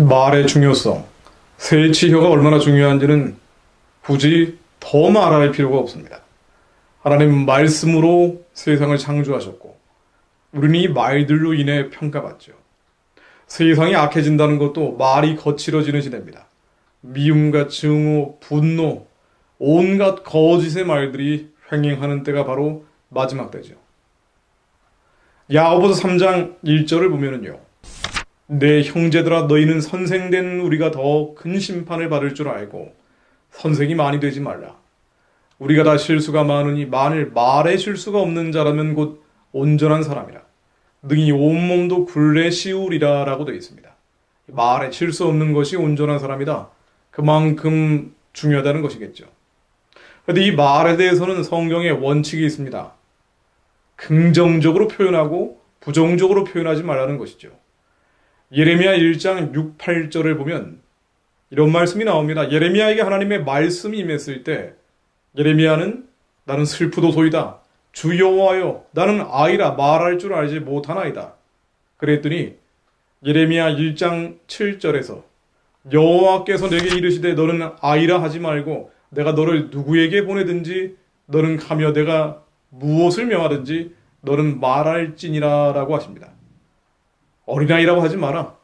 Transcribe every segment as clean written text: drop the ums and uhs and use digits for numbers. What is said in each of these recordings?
말의 중요성, 세치혀가 얼마나 중요한지는 굳이 더 말할 필요가 없습니다. 하나님 말씀으로 세상을 창조하셨고 우리는 이 말들로 인해 평가받죠. 세상이 악해진다는 것도 말이 거칠어지는 시대입니다. 미움과 증오, 분노, 온갖 거짓의 말들이 횡행하는 때가 바로 마지막 때죠. 야고보서 3장 1절을 보면은요. 내 형제들아 너희는 선생된 우리가 더 큰 심판을 받을 줄 알고 선생이 많이 되지 말라. 우리가 다 실수가 많으니 만일 말에 실수가 없는 자라면 곧 온전한 사람이라. 능히 온몸도 굴레 씌우리라 라고 되어 있습니다. 말에 실수 없는 것이 온전한 사람이다. 그만큼 중요하다는 것이겠죠. 그런데 이 말에 대해서는 성경에 원칙이 있습니다. 긍정적으로 표현하고 부정적으로 표현하지 말라는 것이죠. 예레미야 1장 6, 8절을 보면 이런 말씀이 나옵니다. 예레미야에게 하나님의 말씀이 임했을 때 예레미야는 나는 슬프도소이다. 주 여호와여 나는 아이라 말할 줄 알지 못하나이다. 그랬더니 예레미야 1장 7절에서 여호와께서 내게 이르시되 너는 아이라 하지 말고 내가 너를 누구에게 보내든지 너는 가며 내가 무엇을 명하든지 너는 말할지니라 라고 하십니다. 어린아이라고 하지 마라.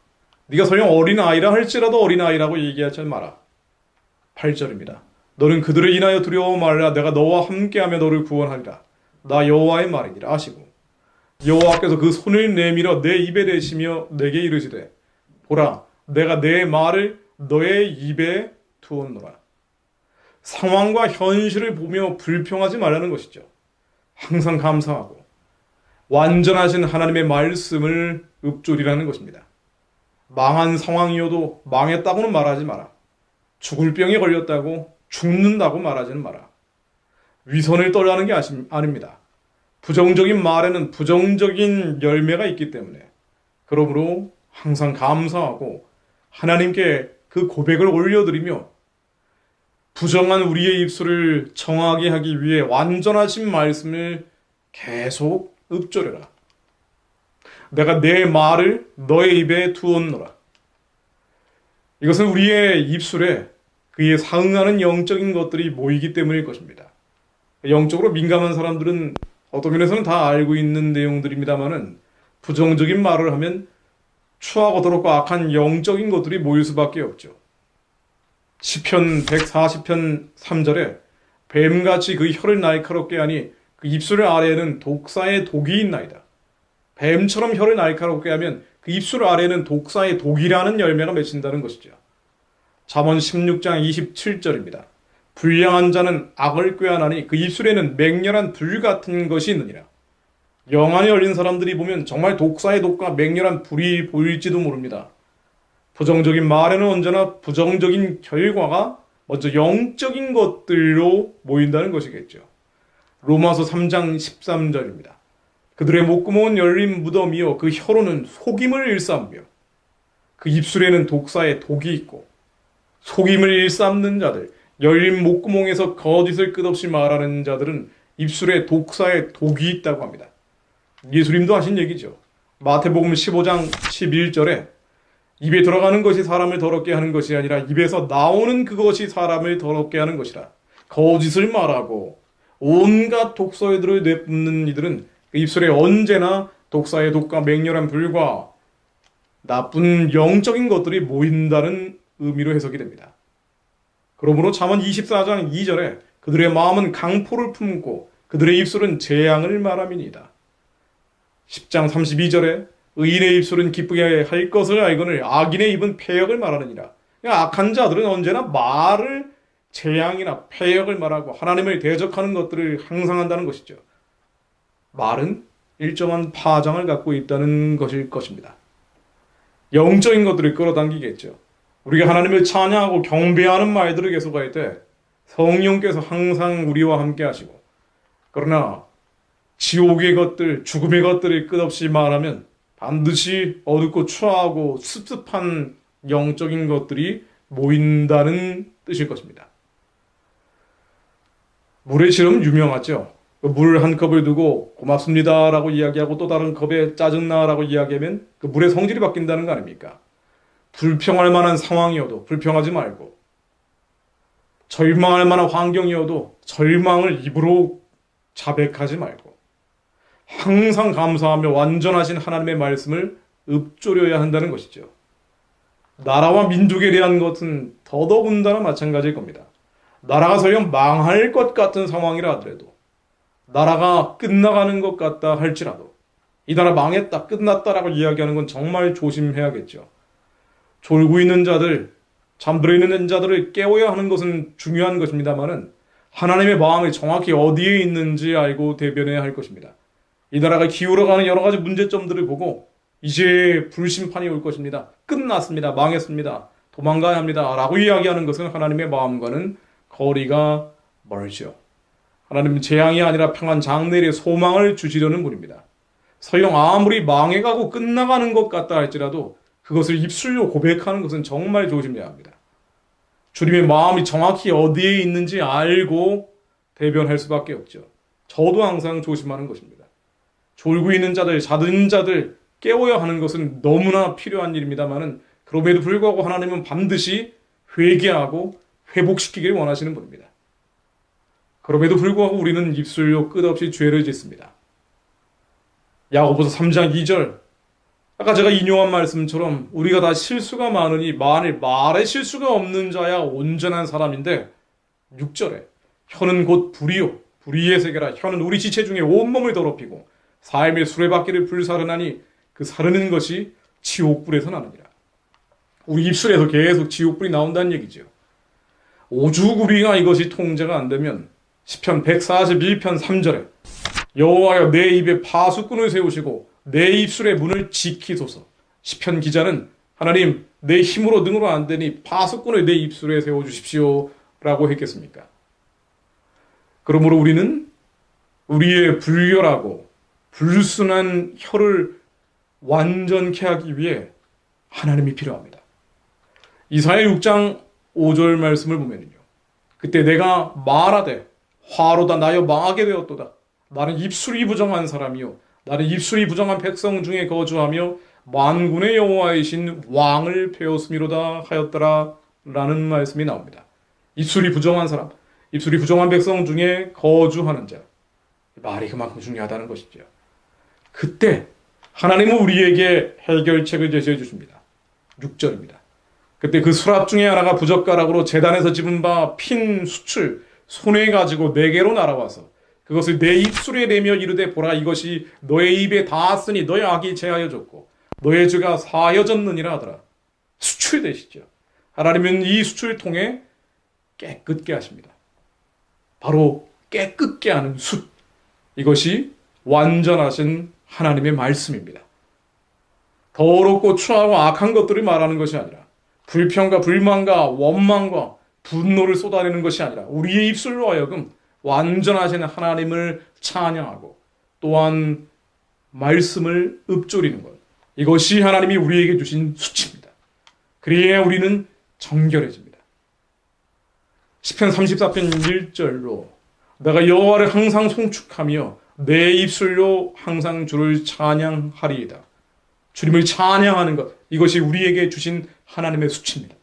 네가 설령 어린아이라 할지라도 어린아이라고 얘기하지 마라. 8절입니다. 너는 그들을 인하여 두려워 말라. 내가 너와 함께하며 너를 구원하리라. 나 여호와의 말이니라 하시고 여호와께서 그 손을 내밀어 내 입에 대시며 내게 이르시되 보라 내가 내 말을 너의 입에 두었노라. 상황과 현실을 보며 불평하지 말라는 것이죠. 항상 감사하고 완전하신 하나님의 말씀을 읊조리라는 것입니다. 망한 상황이어도 망했다고는 말하지 마라. 죽을 병에 걸렸다고 죽는다고 말하지는 마라. 위선을 떨라는 게 아닙니다. 부정적인 말에는 부정적인 열매가 있기 때문에 그러므로 항상 감사하고 하나님께 그 고백을 올려드리며 부정한 우리의 입술을 정하게 하기 위해 완전하신 말씀을 계속 읊조려라. 내가 내 말을 너의 입에 두었노라. 이것은 우리의 입술에 그에 상응하는 영적인 것들이 모이기 때문일 것입니다. 영적으로 민감한 사람들은 어떤 면에서는 다 알고 있는 내용들입니다만은 부정적인 말을 하면 추하고 더럽고 악한 영적인 것들이 모일 수밖에 없죠. 시편 140편 3절에 뱀같이 그 혀를 날카롭게 하니 그 입술 아래에는 독사의 독이 있나이다. 뱀처럼 혀를 날카롭게 하면 그 입술 아래에는 독사의 독이라는 열매가 맺힌다는 것이죠. 잠언 16장 27절입니다. 불량한 자는 악을 꾀하나니 그 입술에는 맹렬한 불 같은 것이 있느니라. 영안이 열린 사람들이 보면 정말 독사의 독과 맹렬한 불이 보일지도 모릅니다. 부정적인 말에는 언제나 부정적인 결과가 먼저 영적인 것들로 모인다는 것이겠죠. 로마서 3장 13절입니다. 그들의 목구멍은 열린 무덤이요 그 혀로는 속임을 일삼며 그 입술에는 독사의 독이 있고 속임을 일삼는 자들, 열린 목구멍에서 거짓을 끝없이 말하는 자들은 입술에 독사의 독이 있다고 합니다. 예수님도 하신 얘기죠. 마태복음 15장 11절에 입에 들어가는 것이 사람을 더럽게 하는 것이 아니라 입에서 나오는 그것이 사람을 더럽게 하는 것이라. 거짓을 말하고 온갖 독소들을 내뿜는 이들은 그 입술에 언제나 독사의 독과 맹렬한 불과 나쁜 영적인 것들이 모인다는 의미로 해석이 됩니다. 그러므로 잠언 24장 2절에 그들의 마음은 강포를 품고 그들의 입술은 재앙을 말함이니이다. 10장 32절에 의인의 입술은 기쁘게 할 것을 알거늘 악인의 입은 패역을 말하느니라. 그러니까 악한 자들은 언제나 말을 재앙이나 패역을 말하고 하나님을 대적하는 것들을 항상 한다는 것이죠. 말은 일정한 파장을 갖고 있다는 것일 것입니다. 영적인 것들을 끌어당기겠죠. 우리가 하나님을 찬양하고 경배하는 말들을 계속할 때 성령께서 항상 우리와 함께 하시고 그러나 지옥의 것들, 죽음의 것들을 끝없이 말하면 반드시 어둡고 추하고 습습한 영적인 것들이 모인다는 뜻일 것입니다. 물의 실험은 유명하죠. 물 한 컵을 두고 고맙습니다라고 이야기하고 또 다른 컵에 짜증나라고 이야기하면 그 물의 성질이 바뀐다는 거 아닙니까? 불평할 만한 상황이어도 불평하지 말고, 절망할 만한 환경이어도 절망을 입으로 자백하지 말고, 항상 감사하며 완전하신 하나님의 말씀을 읊조려야 한다는 것이죠. 나라와 민족에 대한 것은 더더군다나 마찬가지일 겁니다. 나라가 설령 망할 것 같은 상황이라 하더라도, 나라가 끝나가는 것 같다 할지라도, 이 나라 망했다, 끝났다라고 이야기하는 건 정말 조심해야겠죠. 졸고 있는 자들, 잠들어 있는 자들을 깨워야 하는 것은 중요한 것입니다만은 하나님의 마음이 정확히 어디에 있는지 알고 대변해야 할 것입니다. 이 나라가 기울어가는 여러 가지 문제점들을 보고 이제 불심판이 올 것입니다. 끝났습니다. 망했습니다. 도망가야 합니다. 라고 이야기하는 것은 하나님의 마음과는 거리가 멀죠. 하나님은 재앙이 아니라 평안 장래의 소망을 주시려는 분입니다. 설령 아무리 망해가고 끝나가는 것 같다 할지라도 그것을 입술로 고백하는 것은 정말 조심해야 합니다. 주님의 마음이 정확히 어디에 있는지 알고 대변할 수밖에 없죠. 저도 항상 조심하는 것입니다. 졸고 있는 자들, 자든 자들 깨워야 하는 것은 너무나 필요한 일입니다만은 그럼에도 불구하고 하나님은 반드시 회개하고 회복시키기를 원하시는 분입니다. 그럼에도 불구하고 우리는 입술로 끝없이 죄를 짓습니다. 야고보서 3장 2절, 아까 제가 인용한 말씀처럼 우리가 다 실수가 많으니 만일 말에 실수가 없는 자야 온전한 사람인데, 6절에 혀는 곧 불이요 불의의 세계라. 혀는 우리 지체 중에 온몸을 더럽히고 삶의 수레바퀴를 불사르나니 그 사르는 것이 지옥불에서 나느니라. 우리 입술에서 계속 지옥불이 나온다는 얘기죠. 오주구리가 이것이 통제가 안 되면 시편 141편 3절에 여호와여 내 입에 파수꾼을 세우시고 내 입술의 문을 지키소서. 시편 기자는 하나님 내 힘으로 능으로 안 되니 파수꾼을 내 입술에 세워주십시오 라고 했겠습니까? 그러므로 우리는 우리의 불결하고 불순한 혀를 완전케 하기 위해 하나님이 필요합니다. 이사야 6장 5절 말씀을 보면요, 그때 내가 말하되 화로다 나여 망하게 되었도다. 나는 입술이 부정한 사람이요 나는 입술이 부정한 백성 중에 거주하며 만군의 여호와이신 왕을 배웠음이로다 하였더라 라는 말씀이 나옵니다. 입술이 부정한 사람, 입술이 부정한 백성 중에 거주하는 자, 말이 그만큼 중요하다는 것이죠. 그때 하나님은 우리에게 해결책을 제시해 주십니다. 6절입니다. 그때 그 수랍 중에 하나가 부젓가락으로 제단에서 집은 바 핀 수출 손에 가지고 내게로 날아와서 그것을 내 입술에 내며 이르되 보라 이것이 너의 입에 닿았으니 너의 악이 제하여졌고 너의 죄가 사하여졌느니라 하더라. 수출되시죠. 하나님은 이 수출을 통해 깨끗게 하십니다. 바로 깨끗게 하는 숫, 이것이 완전하신 하나님의 말씀입니다. 더럽고 추하고 악한 것들을 말하는 것이 아니라 불평과 불만과 원망과 분노를 쏟아내는 것이 아니라 우리의 입술로 하여금 완전하신 하나님을 찬양하고 또한 말씀을 읊조리는 것, 이것이 하나님이 우리에게 주신 수치입니다. 그래야 우리는 정결해집니다. 시편 34편 1절로 내가 여호와를 항상 송축하며 내 입술로 항상 주를 찬양하리이다. 주님을 찬양하는 것, 이것이 우리에게 주신 하나님의 수치입니다.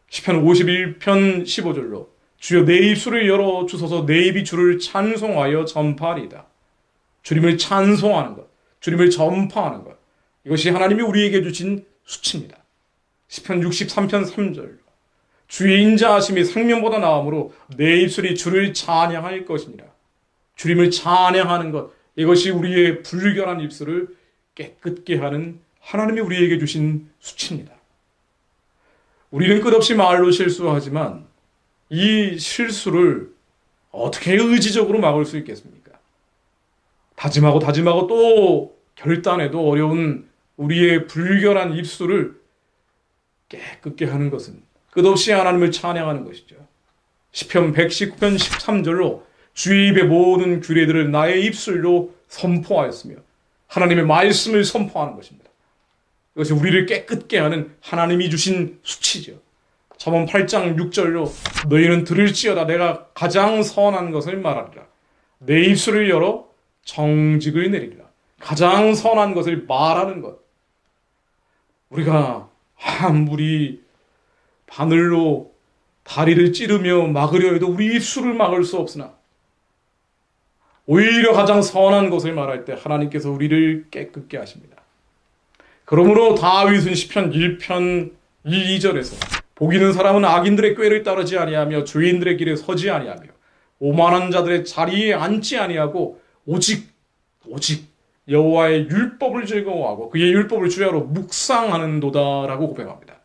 시편 51편 15절로 주여 내 입술을 열어 주소서 내 입이 주를 찬송하여 전파하리이다. 주님을 찬송하는 것, 주님을 전파하는 것, 이것이 하나님이 우리에게 주신 수치입니다. 시편 63편 3절로 주의 인자하심이 생명보다 나음으로 내 입술이 주를 찬양할 것이니라. 주님을 찬양하는 것, 이것이 우리의 불결한 입술을 깨끗게 하는 하나님이 우리에게 주신 수치입니다. 우리는 끝없이 말로 실수하지만 이 실수를 어떻게 의지적으로 막을 수 있겠습니까? 다짐하고 또 결단해도 어려운 우리의 불결한 입술을 깨끗게 하는 것은 끝없이 하나님을 찬양하는 것이죠. 시편 119편 13절로 주의 입의 모든 규례들을 나의 입술로 선포하였으며 하나님의 말씀을 선포하는 것입니다. 이것이 우리를 깨끗게 하는 하나님이 주신 수치죠. 잠언 8장 6절로 너희는 들을지어다 내가 가장 선한 것을 말하리라. 내 입술을 열어 정직을 내리리라. 가장 선한 것을 말하는 것. 우리가 아무리 바늘로 다리를 찌르며 막으려 해도 우리 입술을 막을 수 없으나 오히려 가장 선한 것을 말할 때 하나님께서 우리를 깨끗게 하십니다. 그러므로 다윗은 시편 1편 1, 2절에서 복 있는 사람은 악인들의 꾀를 따르지 아니하며 죄인들의 길에 서지 아니하며 오만한 자들의 자리에 앉지 아니하고 오직 여호와의 율법을 즐거워하고 그의 율법을 주야로 묵상하는도다라고 고백합니다.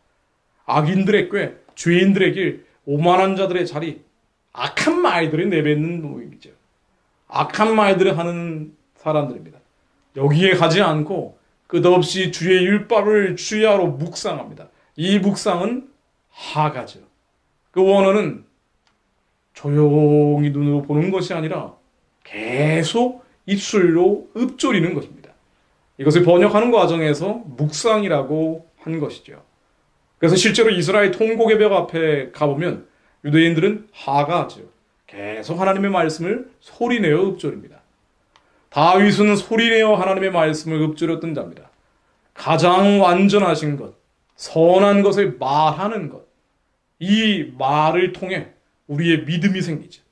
악인들의 꾀, 죄인들의 길, 오만한 자들의 자리, 악한 말들을 내뱉는 모임이죠. 악한 말들을 하는 사람들입니다. 여기에 가지 않고 끝없이 주의 율법을 주야로 묵상합니다. 이 묵상은 하가죠. 그 원어는 조용히 눈으로 보는 것이 아니라 계속 입술로 읊조리는 것입니다. 이것을 번역하는 과정에서 묵상이라고 한 것이죠. 그래서 실제로 이스라엘 통곡의 벽 앞에 가보면 유대인들은 하가하죠. 계속 하나님의 말씀을 소리내어 읊조립니다. 다윗은 소리내어 하나님의 말씀을 읊조렸던 자입니다. 가장 완전하신 것, 선한 것을 말하는 것, 이 말을 통해 우리의 믿음이 생기죠.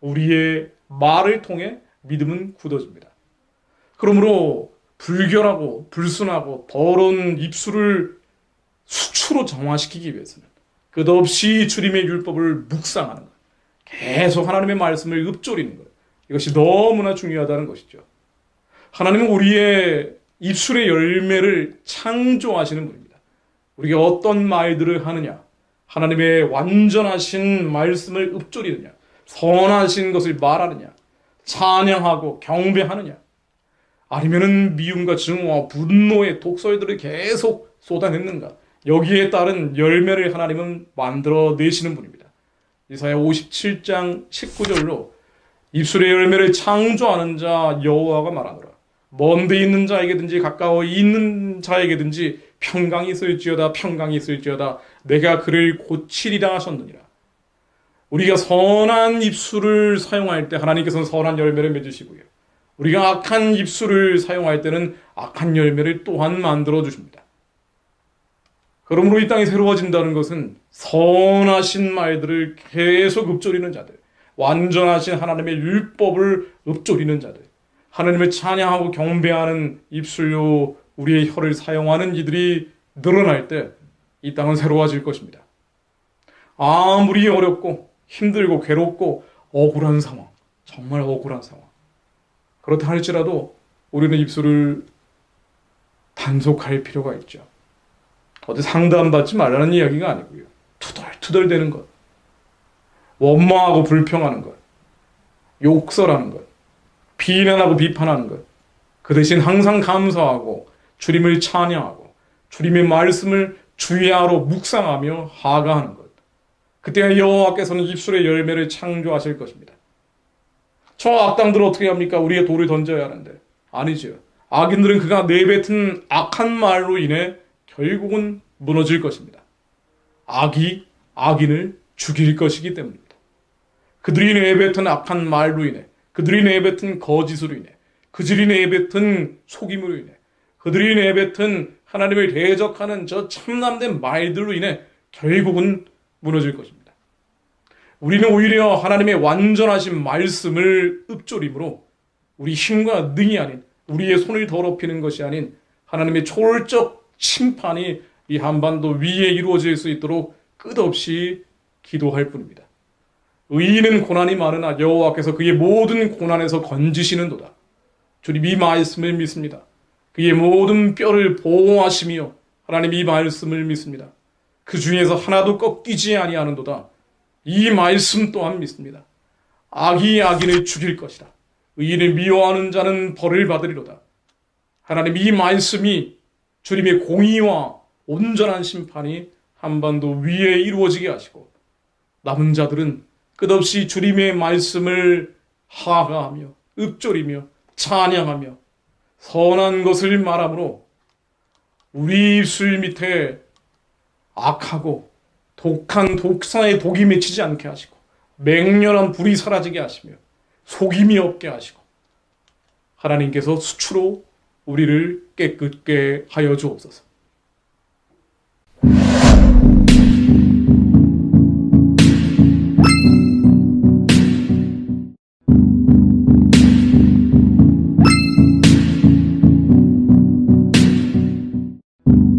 우리의 말을 통해 믿음은 굳어집니다. 그러므로 불결하고 불순하고 더러운 입술을 수치로 정화시키기 위해서는 끝없이 주님의 율법을 묵상하는 것, 계속 하나님의 말씀을 읊조리는 것, 이것이 너무나 중요하다는 것이죠. 하나님은 우리의 입술의 열매를 창조하시는 분입니다. 우리가 어떤 말들을 하느냐, 하나님의 완전하신 말씀을 읊조리느냐, 선하신 것을 말하느냐, 찬양하고 경배하느냐, 아니면은 미움과 증오와 분노의 독설들을 계속 쏟아냈는가, 여기에 따른 열매를 하나님은 만들어내시는 분입니다. 이사야 57장 19절로 입술의 열매를 창조하는 자 여호와가 말하노라. 먼데 있는 자에게든지 가까워 있는 자에게든지 평강이 있을지어다 평강이 있을지어다 내가 그를 고치리라 하셨느니라. 우리가 선한 입술을 사용할 때 하나님께서는 선한 열매를 맺으시고요. 우리가 악한 입술을 사용할 때는 악한 열매를 또한 만들어 주십니다. 그러므로 이 땅이 새로워진다는 것은 선하신 말들을 계속 읊조리는 자들, 완전하신 하나님의 율법을 읊조리는 자들, 하나님을 찬양하고 경배하는 입술로 우리의 혀를 사용하는 이들이 늘어날 때 이 땅은 새로워질 것입니다. 아무리 어렵고 힘들고 괴롭고 억울한 상황, 정말 억울한 상황, 그렇다 할지라도 우리는 입술을 단속할 필요가 있죠. 어디 상담받지 말라는 이야기가 아니고요. 투덜투덜대는 것, 원망하고 불평하는 것, 욕설하는 것, 비난하고 비판하는 것, 그 대신 항상 감사하고 주님을 찬양하고 주님의 말씀을 주야로 묵상하며 하가하는 것. 그때 여호와께서는 입술의 열매를 창조하실 것입니다. 저 악당들은 어떻게 합니까? 우리의 돌을 던져야 하는데. 아니죠. 악인들은 그가 내뱉은 악한 말로 인해 결국은 무너질 것입니다. 악이 악인을 죽일 것이기 때문입니다. 그들이 내뱉은 악한 말로 인해, 그들이 내뱉은 거짓으로 인해, 그들이 내뱉은 속임으로 인해, 그들이 내뱉은 하나님을 대적하는 저 참남된 말들로 인해 결국은 무너질 것입니다. 우리는 오히려 하나님의 완전하신 말씀을 읊조림으로 우리 힘과 능이 아닌, 우리의 손을 더럽히는 것이 아닌 하나님의 초월적 심판이 이 한반도 위에 이루어질 수 있도록 끝없이 기도할 뿐입니다. 의인은 고난이 많으나 여호와께서 그의 모든 고난에서 건지시는도다. 주님 이 말씀을 믿습니다. 그의 모든 뼈를 보호하시며 하나님 이 말씀을 믿습니다. 그 중에서 하나도 꺾이지 아니하는도다. 이 말씀 또한 믿습니다. 악이 악인을 죽일 것이다. 의인을 미워하는 자는 벌을 받으리로다. 하나님 이 말씀이 주님의 공의와 온전한 심판이 한반도 위에 이루어지게 하시고 남은 자들은 끝없이 주님의 말씀을 하가하며 읊조리며 찬양하며 선한 것을 말함으로 우리 입술 밑에 악하고 독한 독사의 독이 맺히지 않게 하시고 맹렬한 불이 사라지게 하시며 속임이 없게 하시고 하나님께서 수치로 우리를 깨끗게 하여 주옵소서.